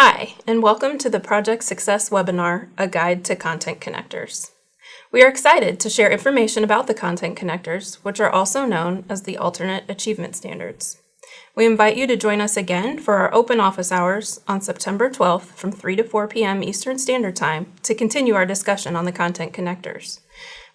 Hi, and welcome to the Project Success webinar, A Guide to Content Connectors. We are excited to share information about the Content Connectors, which are also known as the Alternate Achievement Standards. We invite you to join us again for our open office hours on September 12th from 3 to 4 p.m. Eastern Standard Time to continue our discussion on the Content Connectors.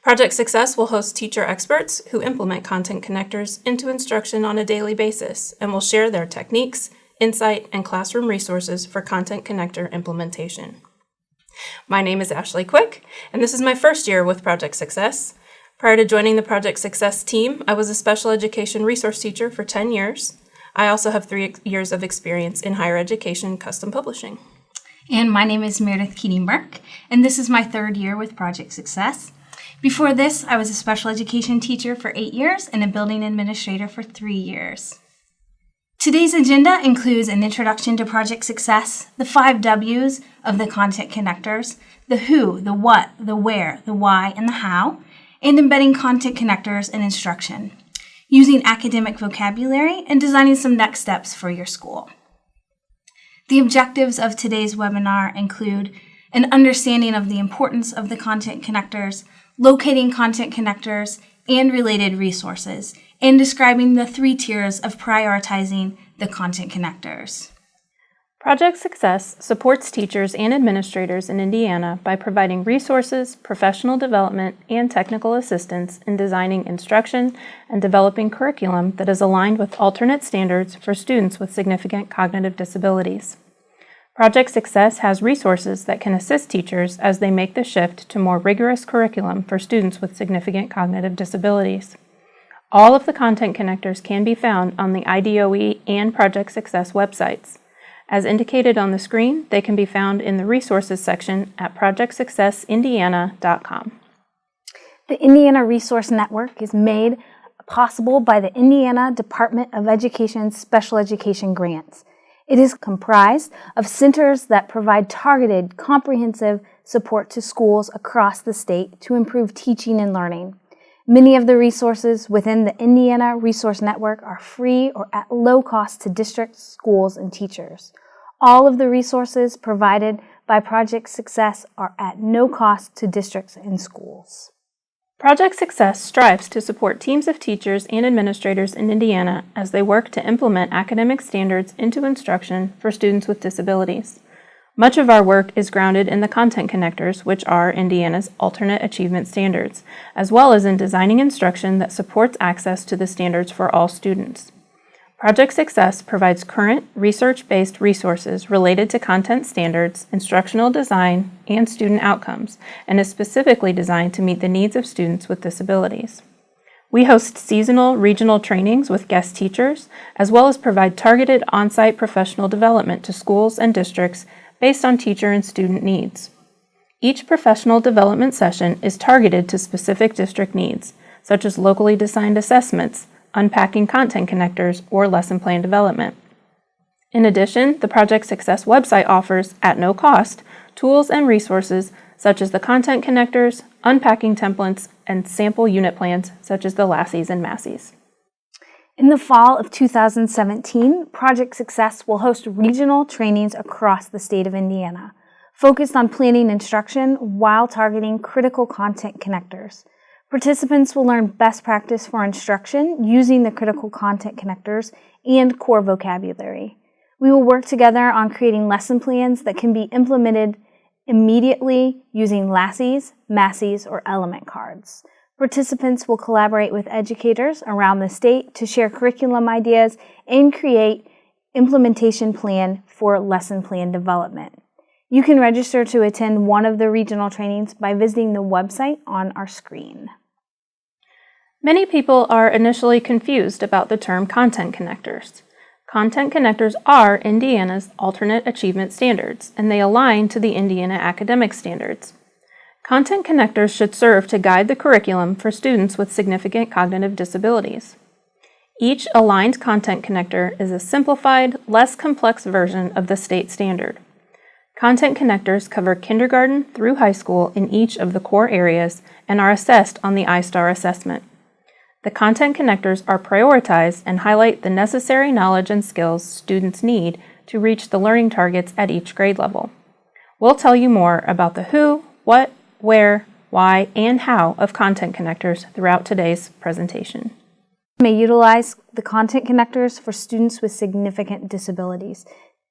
Project Success will host teacher experts who implement Content Connectors into instruction on a daily basis and will share their techniques, insight, and classroom resources for Content Connector implementation. My name is Ashley Quick, and this is my first year with Project Success. Prior to joining the Project Success team, I was a special education resource teacher for 10 years. I also have 3 years of experience in higher education custom publishing. And my name is Meredith Keating-Burke, and this is my 3rd year with Project Success. Before this, I was a special education teacher for 8 years and a building administrator for 3 years. Today's agenda includes an introduction to Project Success, the 5 W's of the Content Connectors, the who, the what, the where, the why, and the how, and embedding Content Connectors in instruction, using academic vocabulary, and designing some next steps for your school. The objectives of today's webinar include an understanding of the importance of the Content Connectors, locating Content Connectors and related resources, and describing the 3 tiers of prioritizing the Content Connectors. Project Success supports teachers and administrators in Indiana by providing resources, professional development, and technical assistance in designing instruction and developing curriculum that is aligned with alternate standards for students with significant cognitive disabilities. Project Success has resources that can assist teachers as they make the shift to more rigorous curriculum for students with significant cognitive disabilities. All of the Content Connectors can be found on the IDOE and Project Success websites. As indicated on the screen, they can be found in the Resources section at projectsuccessindiana.com. The Indiana Resource Network is made possible by the Indiana Department of Education's Special Education Grants. It is comprised of centers that provide targeted, comprehensive support to schools across the state to improve teaching and learning. Many of the resources within the Indiana Resource Network are free or at low cost to districts, schools, and teachers. All of the resources provided by Project Success are at no cost to districts and schools. Project Success strives to support teams of teachers and administrators in Indiana as they work to implement academic standards into instruction for students with disabilities. Much of our work is grounded in the Content Connectors, which are Indiana's alternate achievement standards, as well as in designing instruction that supports access to the standards for all students. Project Success provides current, research-based resources related to content standards, instructional design, and student outcomes, and is specifically designed to meet the needs of students with disabilities. We host seasonal regional trainings with guest teachers, as well as provide targeted on-site professional development to schools and districts based on teacher and student needs. Each professional development session is targeted to specific district needs, such as locally designed assessments, unpacking Content Connectors, or lesson plan development. In addition, the Project Success website offers, at no cost, tools and resources such as the Content Connectors, unpacking templates, and sample unit plans such as the LASSIs and MASSIs. In the fall of 2017, Project Success will host regional trainings across the state of Indiana, focused on planning instruction while targeting critical Content Connectors. Participants will learn best practice for instruction using the critical Content Connectors and core vocabulary. We will work together on creating lesson plans that can be implemented immediately using LASSIs, MASSIs, or element cards. Participants will collaborate with educators around the state to share curriculum ideas and create implementation plan for lesson plan development. You can register to attend one of the regional trainings by visiting the website on our screen. Many people are initially confused about the term Content Connectors. Content Connectors are Indiana's alternate achievement standards, and they align to the Indiana academic standards. Content Connectors should serve to guide the curriculum for students with significant cognitive disabilities. Each aligned Content Connector is a simplified, less complex version of the state standard. Content Connectors cover kindergarten through high school in each of the core areas and are assessed on the I-STAR assessment. The Content Connectors are prioritized and highlight the necessary knowledge and skills students need to reach the learning targets at each grade level. We'll tell you more about the who, what, where, why, and how of content connectors throughout today's presentation. May utilize the content connectors for students with significant disabilities,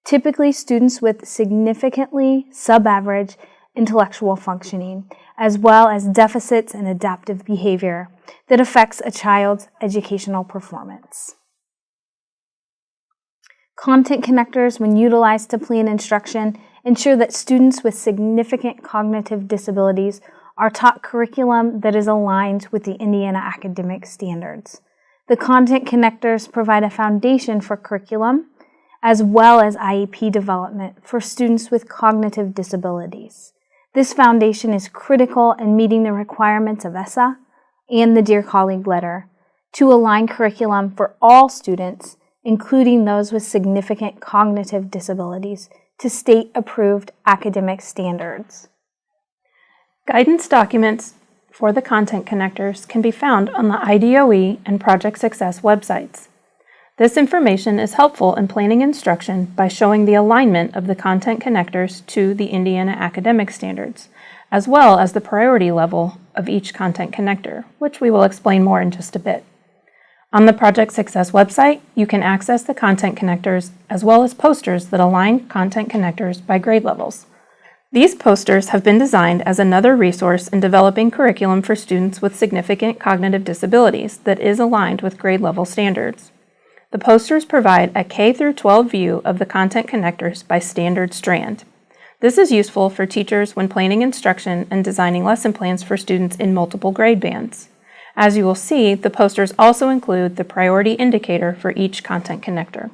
typically students with significantly sub-average intellectual functioning, as well as deficits in adaptive behavior that affects a child's educational performance. Content connectors, when utilized to plan instruction, ensure that students with significant cognitive disabilities are taught curriculum that is aligned with the Indiana academic standards. The content connectors provide a foundation for curriculum as well as IEP development for students with cognitive disabilities. This foundation is critical in meeting the requirements of ESSA and the Dear Colleague Letter to align curriculum for all students, including those with significant cognitive disabilities, to state-approved academic standards. Guidance documents for the content connectors can be found on the IDOE and Project Success websites. This information is helpful in planning instruction by showing the alignment of the content connectors to the Indiana academic standards, as well as the priority level of each content connector, which we will explain more in just a bit. On the Project Success website, you can access the content connectors as well as posters that align content connectors by grade levels. These posters have been designed as another resource in developing curriculum for students with significant cognitive disabilities that is aligned with grade level standards. The posters provide a K-12 view of the content connectors by standard strand. This is useful for teachers when planning instruction and designing lesson plans for students in multiple grade bands. As you will see, the posters also include the priority indicator for each content connector.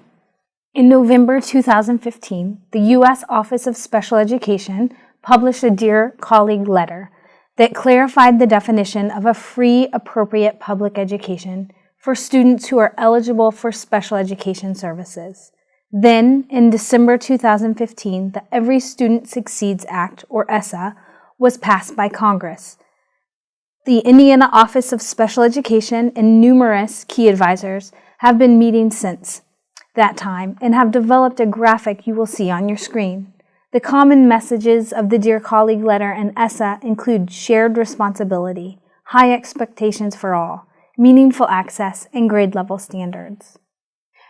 In November 2015, the U.S. Office of Special Education published a Dear Colleague Letter that clarified the definition of a free, appropriate public education for students who are eligible for special education services. Then, in December 2015, the Every Student Succeeds Act, or ESSA, was passed by Congress. The Indiana Office of Special Education and numerous key advisors have been meeting since that time and have developed a graphic you will see on your screen. The common messages of the Dear Colleague Letter and ESSA include shared responsibility, high expectations for all, meaningful access, and grade level standards.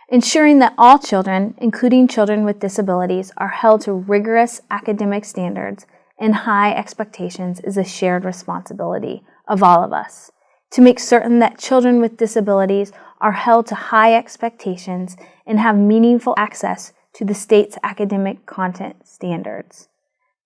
Ensuring that all children, including children with disabilities, are held to rigorous academic standards and high expectations is a shared responsibility of all of us. To make certain that children with disabilities are held to high expectations and have meaningful access to the state's academic content standards.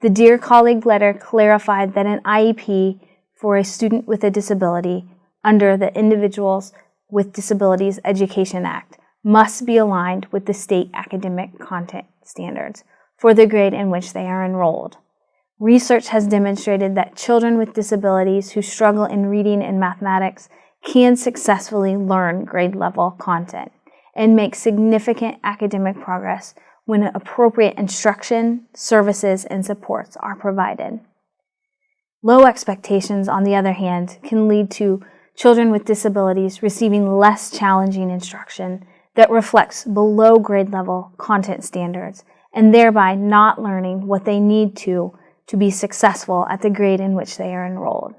The Dear Colleague Letter clarified that an IEP for a student with a disability under the Individuals with Disabilities Education Act must be aligned with the state academic content standards for the grade in which they are enrolled. Research has demonstrated that children with disabilities who struggle in reading and mathematics can successfully learn grade-level content and make significant academic progress when appropriate instruction, services, and supports are provided. Low expectations, on the other hand, can lead to children with disabilities receiving less challenging instruction that reflects below grade-level content standards and thereby not learning what they need to be successful at the grade in which they are enrolled.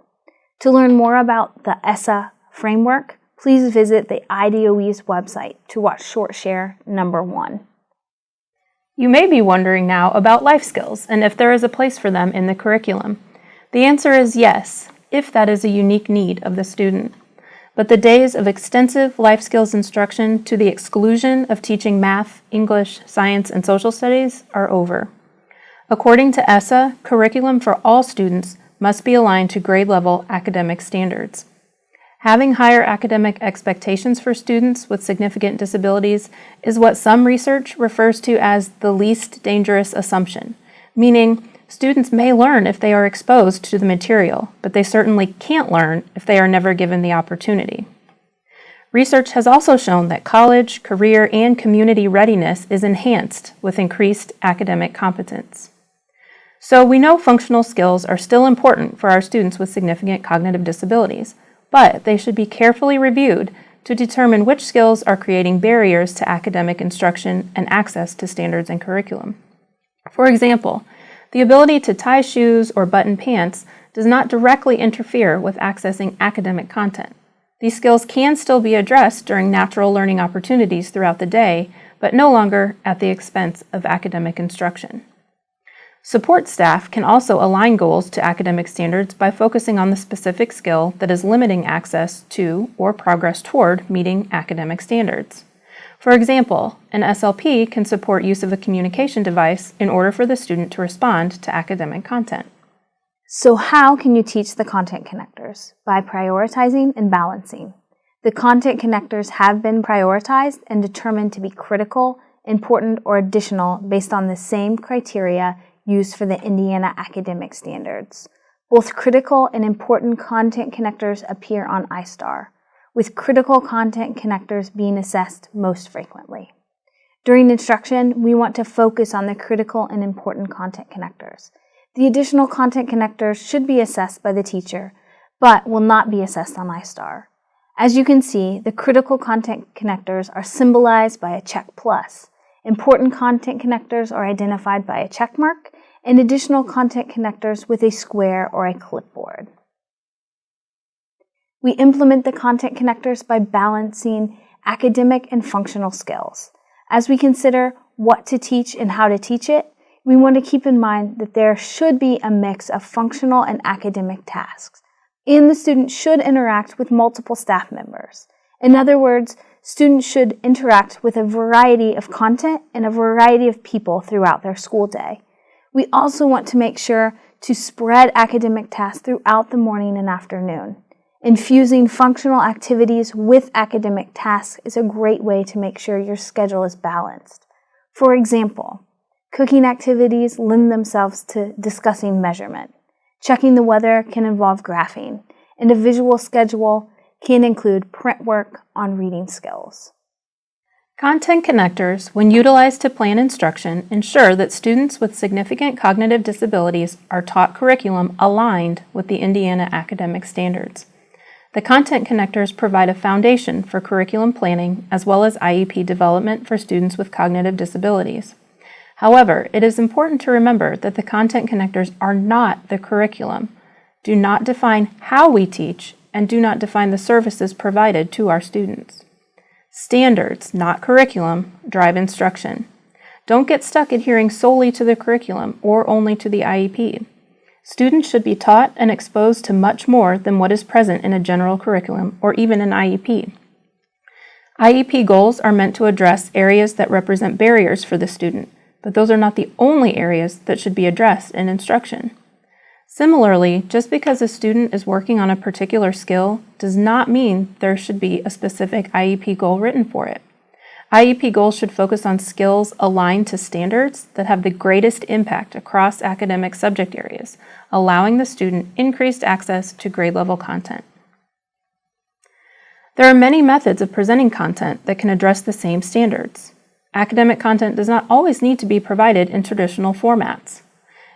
To learn more about the ESSA framework, please visit the IDOE's website to watch ShortShare number 1. You may be wondering now about life skills and if there is a place for them in the curriculum. The answer is yes, if that is a unique need of the student. But the days of extensive life skills instruction to the exclusion of teaching math, English, science, and social studies are over. According to ESSA, curriculum for all students must be aligned to grade-level academic standards. Having higher academic expectations for students with significant disabilities is what some research refers to as the least dangerous assumption, meaning students may learn if they are exposed to the material, but they certainly can't learn if they are never given the opportunity. Research has also shown that college, career, and community readiness is enhanced with increased academic competence. So we know functional skills are still important for our students with significant cognitive disabilities, but they should be carefully reviewed to determine which skills are creating barriers to academic instruction and access to standards and curriculum. For example, the ability to tie shoes or button pants does not directly interfere with accessing academic content. These skills can still be addressed during natural learning opportunities throughout the day, but no longer at the expense of academic instruction. Support staff can also align goals to academic standards by focusing on the specific skill that is limiting access to or progress toward meeting academic standards. For example, an SLP can support use of a communication device in order for the student to respond to academic content. So how can you teach the content connectors? By prioritizing and balancing. The content connectors have been prioritized and determined to be critical, important, or additional based on the same criteria used for the Indiana academic standards. Both critical and important content connectors appear on iStar, with critical content connectors being assessed most frequently. During instruction, we want to focus on the critical and important content connectors. The additional content connectors should be assessed by the teacher, but will not be assessed on iStar. As you can see, the critical content connectors are symbolized by a check plus. Important content connectors are identified by a check mark, and additional content connectors with a square or a clipboard. We implement the content connectors by balancing academic and functional skills. As we consider what to teach and how to teach it, we want to keep in mind that there should be a mix of functional and academic tasks, and the student should interact with multiple staff members. In other words, students should interact with a variety of content and a variety of people throughout their school day. We also want to make sure to spread academic tasks throughout the morning and afternoon. Infusing functional activities with academic tasks is a great way to make sure your schedule is balanced. For example, cooking activities lend themselves to discussing measurement. Checking the weather can involve graphing, and a visual schedule can include print work on reading skills. Content connectors, when utilized to plan instruction, ensure that students with significant cognitive disabilities are taught curriculum aligned with the Indiana academic standards. The content connectors provide a foundation for curriculum planning as well as IEP development for students with cognitive disabilities. However, it is important to remember that the content connectors are not the curriculum, do not define how we teach, and do not define the services provided to our students. Standards, not curriculum, drive instruction. Don't get stuck adhering solely to the curriculum or only to the IEP. Students should be taught and exposed to much more than what is present in a general curriculum or even an IEP. IEP goals are meant to address areas that represent barriers for the student, but those are not the only areas that should be addressed in instruction. Similarly, just because a student is working on a particular skill does not mean there should be a specific IEP goal written for it. IEP goals should focus on skills aligned to standards that have the greatest impact across academic subject areas, allowing the student increased access to grade-level content. There are many methods of presenting content that can address the same standards. Academic content does not always need to be provided in traditional formats.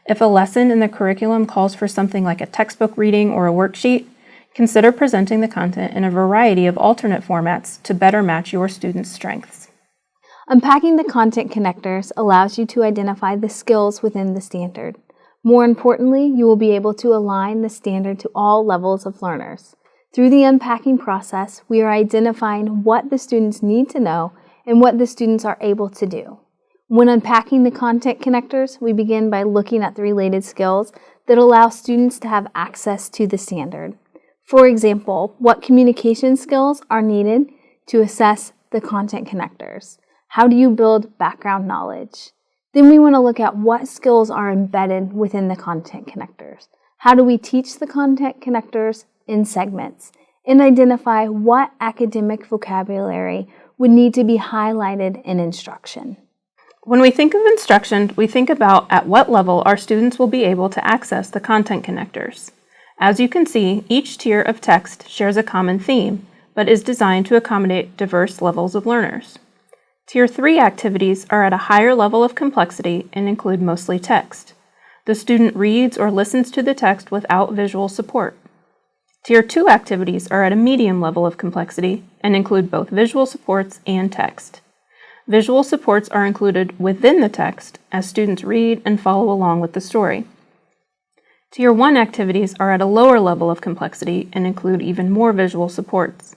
If a lesson in the curriculum calls for something like a textbook reading or a worksheet, consider presenting the content in a variety of alternate formats to better match your students' strengths. Unpacking the content connectors allows you to identify the skills within the standard. More importantly, you will be able to align the standard to all levels of learners. Through the unpacking process, we are identifying what the students need to know and what the students are able to do. When unpacking the content connectors, we begin by looking at the related skills that allow students to have access to the standard. For example, what communication skills are needed to assess the content connectors? How do you build background knowledge? Then we want to look at what skills are embedded within the content connectors. How do we teach the content connectors in segments? And identify what academic vocabulary would need to be highlighted in instruction. When we think of instruction, we think about at what level our students will be able to access the content connectors. As you can see, each tier of text shares a common theme, but is designed to accommodate diverse levels of learners. Tier 3 activities are at a higher level of complexity and include mostly text. The student reads or listens to the text without visual support. Tier 2 activities are at a medium level of complexity and include both visual supports and text. Visual supports are included within the text as students read and follow along with the story. Tier 1 activities are at a lower level of complexity and include even more visual supports.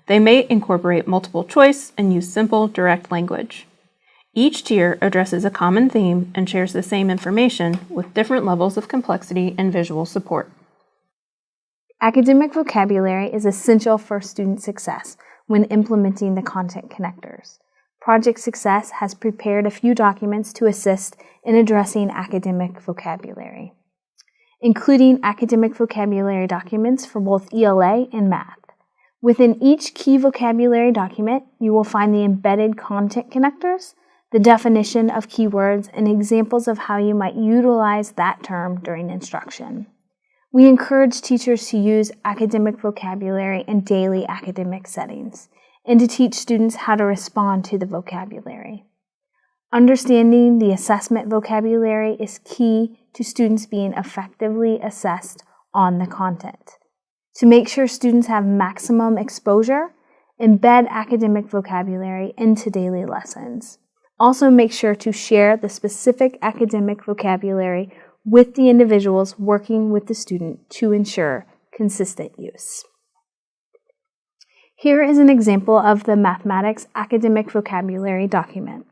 They may incorporate multiple choice and use simple, direct language. Each tier addresses a common theme and shares the same information with different levels of complexity and visual support. Academic vocabulary is essential for student success when implementing the content connectors. Project Success has prepared a few documents to assist in addressing academic vocabulary, including academic vocabulary documents for both ELA and math. Within each key vocabulary document, you will find the embedded content connectors, the definition of keywords, and examples of how you might utilize that term during instruction. We encourage teachers to use academic vocabulary in daily academic settings and to teach students how to respond to the vocabulary. Understanding the assessment vocabulary is key to students being effectively assessed on the content. To make sure students have maximum exposure, embed academic vocabulary into daily lessons. Also make sure to share the specific academic vocabulary with the individuals working with the student to ensure consistent use. Here is an example of the mathematics academic vocabulary document.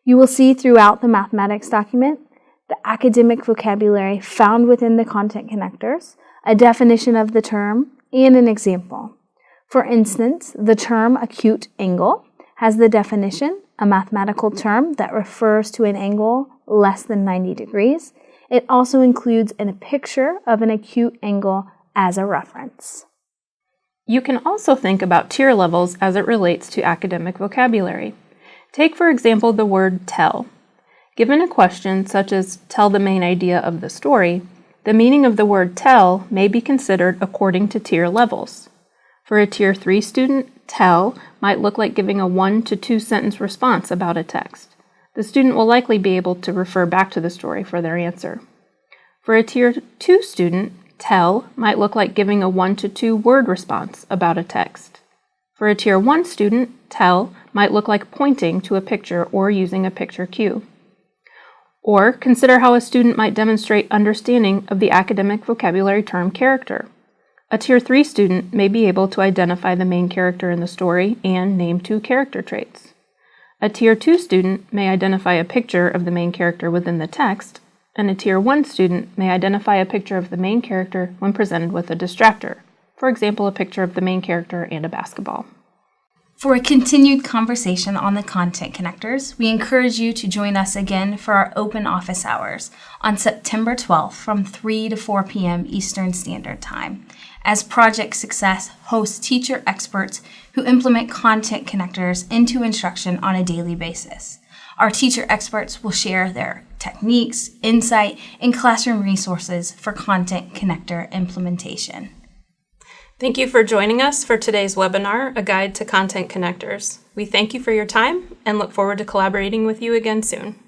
You will see throughout the mathematics document the academic vocabulary found within the content connectors, a definition of the term, and an example. For instance, the term acute angle has the definition, a mathematical term that refers to an angle less than 90 degrees. It also includes a picture of an acute angle as a reference. You can also think about tier levels as it relates to academic vocabulary. Take, for example, the word tell. Given a question such as tell the main idea of the story, the meaning of the word tell may be considered according to tier levels. For a Tier 3 student, tell might look like giving a 1 to 2 sentence response about a text. The student will likely be able to refer back to the story for their answer. For a Tier 2 student, tell might look like giving a 1 to 2 word response about a text. For a Tier 1 student, tell might look like pointing to a picture or using a picture cue. Or consider how a student might demonstrate understanding of the academic vocabulary term character. A Tier 3 student may be able to identify the main character in the story and name 2 character traits. A Tier 2 student may identify a picture of the main character within the text, and a Tier 1 student may identify a picture of the main character when presented with a distractor, for example, a picture of the main character and a basketball. For a continued conversation on the content connectors, we encourage you to join us again for our open office hours on September 12th from 3 to 4 p.m. Eastern Standard Time, as Project Success hosts teacher experts who implement content connectors into instruction on a daily basis. Our teacher experts will share their techniques, insight, and classroom resources for content connector implementation. Thank you for joining us for today's webinar, A Guide to Content Connectors. We thank you for your time and look forward to collaborating with you again soon.